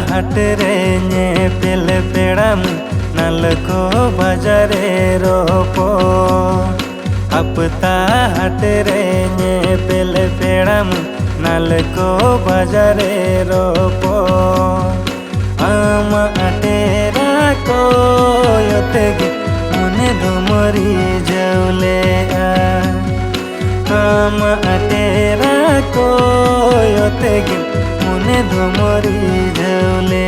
हाट रे पेल पेड़ाम नालको बाजारे रोपो अपता हाट रे पेल पेड़ाम नालको बाजारे रोपो आमा आटेरा को योतेगी मुने धुमरी जौले आमा आटेरा को योतेगी मुने धुमरी जौले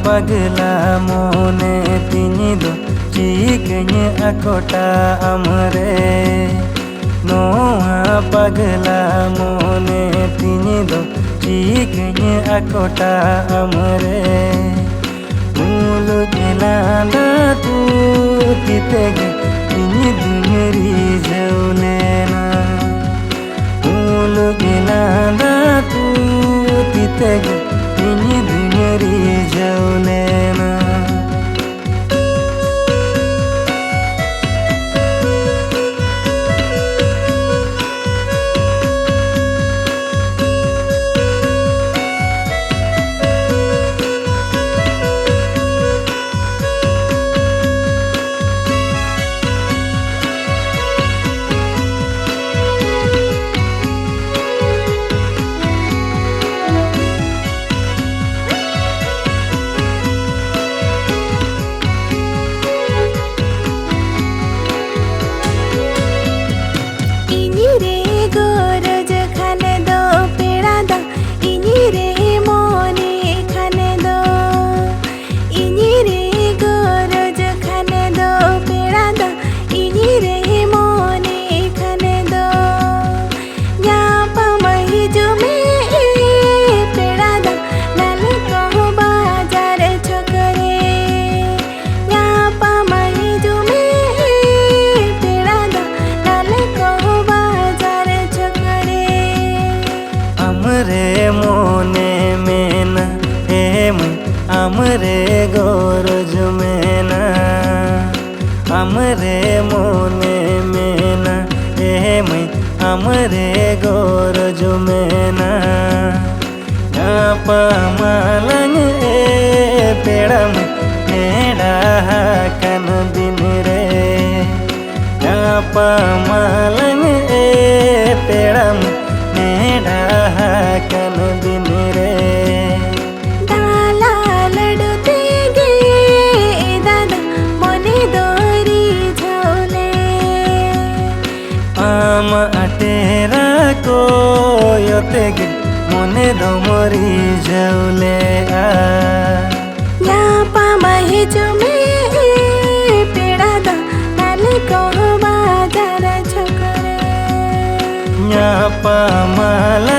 पगला मोने तिनी दो चीकने अकोटा अमरे नोआ पगला मोने तिनी दो चीकने अकोटा अमरे मूलु जिलांदा तू तितेगे तिनी दुंगरी जौलेना मूलु जिलांदा तू तितेगे तिनी दुंगरी जौलेना मोने मेना एम अमरे गोरज मेना अमरे मोने मेना एम अमरे गोरज मेना पामालंग ए पेड़म नेड़ा कन दिन रे पामालंग ए पेड़म नेड़ा कन दिन रे दाला लड़ते गे दादा मोने दोरी झोले आम अटेरा को योतेगे मोने धुमरी जौले या पामाहे जुमे पेड़ा दा नाले को बाजार छकरे या पामाला